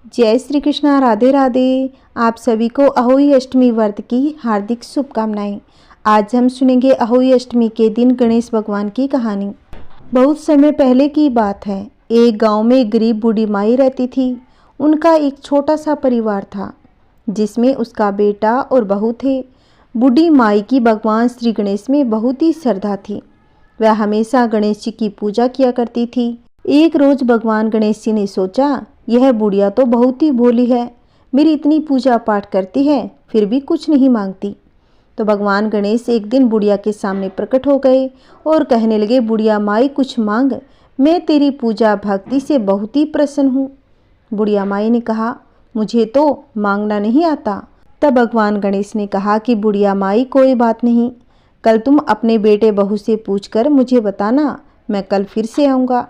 जय श्री कृष्णा, राधे राधे। आप सभी को अहोई अष्टमी व्रत की हार्दिक शुभकामनाएं। आज हम सुनेंगे अहोई अष्टमी के दिन गणेश भगवान की कहानी। बहुत समय पहले की बात है। एक गांव में एक गरीब बूढ़ी माई रहती थी। उनका एक छोटा सा परिवार था जिसमें उसका बेटा और बहू थे। बूढ़ी माई की भगवान श्री गणेश में बहुत ही श्रद्धा थी। वह हमेशा गणेश जी की पूजा किया करती थी। एक रोज भगवान गणेश जी ने सोचा, यह बुढ़िया तो बहुत ही भोली है, मेरी इतनी पूजा पाठ करती है फिर भी कुछ नहीं मांगती। तो भगवान गणेश एक दिन बुढ़िया के सामने प्रकट हो गए और कहने लगे, बुढ़िया माई कुछ मांग, मैं तेरी पूजा भक्ति से बहुत ही प्रसन्न हूँ। बुढ़िया माई ने कहा, मुझे तो मांगना नहीं आता। तब भगवान गणेश ने कहा कि बुढ़िया माई कोई बात नहीं, कल तुम अपने बेटे बहू से पूछकर मुझे बताना, मैं कल फिर से आऊँगा।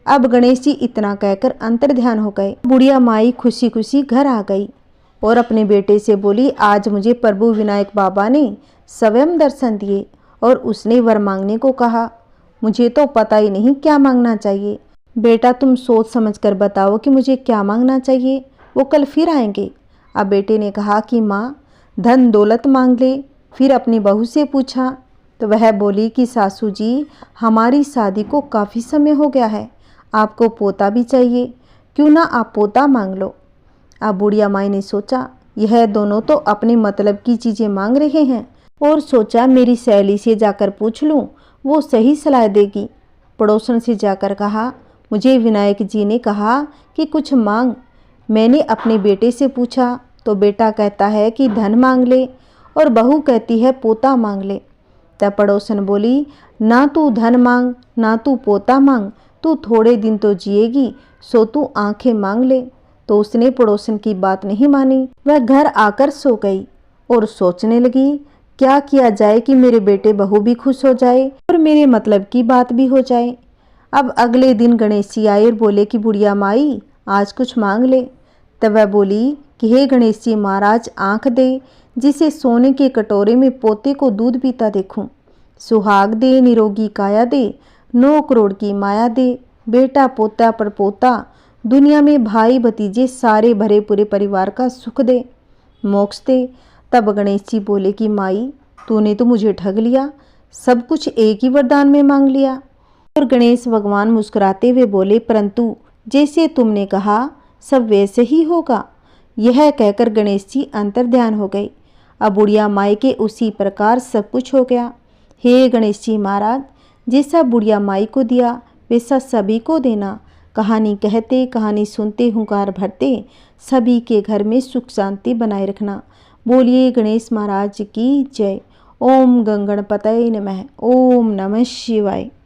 अब गणेश जी इतना कहकर अंतर्ध्यान हो गए। बुढ़िया माई खुशी खुशी घर आ गई और अपने बेटे से बोली, आज मुझे प्रभु विनायक बाबा ने स्वयं दर्शन दिए और उसने वर मांगने को कहा। मुझे तो पता ही नहीं क्या मांगना चाहिए। बेटा तुम सोच समझ कर बताओ कि मुझे क्या मांगना चाहिए, वो कल फिर आएंगे। अब बेटे ने कहा कि माँ धन दौलत मांग ले। फिर अपनी बहू से पूछा तो वह बोली कि सासू जी, हमारी शादी को काफ़ी समय हो गया है, आपको पोता भी चाहिए, क्यों ना आप पोता मांग लो। अब बुढ़िया माई ने सोचा, यह दोनों तो अपने मतलब की चीज़ें मांग रहे हैं, और सोचा मेरी सहेली से जाकर पूछ लूँ, वो सही सलाह देगी। पड़ोसन से जाकर कहा, मुझे विनायक जी ने कहा कि कुछ मांग। मैंने अपने बेटे से पूछा तो बेटा कहता है कि धन मांग ले और बहू कहती है पोता मांग ले। तब पड़ोसन बोली, ना तू धन मांग ना तू पोता मांग, तू थोड़े दिन तो जिएगी, सो तू आंखें मांग ले। तो उसने पड़ोसन की बात नहीं मानी। वह घर आकर सो गई और सोचने लगी, क्या किया जाए कि मेरे बेटे बहू भी खुश हो जाए और मेरे मतलब की बात भी हो जाए। अब अगले दिन गणेश जी आए और बोले कि बुढ़िया माई आज कुछ मांग ले। तब वह बोली कि हे गणेश जी महाराज, आंख दे जिसे सोने के कटोरे में पोते को दूध पीता देखूं, सुहाग दे निरोगी काया दे, 9 करोड़ की माया दे, बेटा पोता पर पोता, दुनिया में भाई भतीजे सारे भरे पूरे परिवार का सुख दे, मोक्ष दे। तब गणेश जी बोले कि माई तूने तो मुझे ठग लिया, सब कुछ एक ही वरदान में मांग लिया। और गणेश भगवान मुस्कुराते हुए बोले, परंतु जैसे तुमने कहा सब वैसे ही होगा। यह कहकर गणेश जी अंतर्ध्यान हो गए। अब बुढ़िया माई के उसी प्रकार सब कुछ हो गया। हे गणेश जी महाराज, जैसा बुढ़िया माई को दिया वैसा सभी को देना। कहानी कहते कहानी सुनते हुंकार भरते सभी के घर में सुख शांति बनाए रखना। बोलिए गणेश महाराज की जय। ओम गंगणपतये नमः। ओम नमः शिवाय।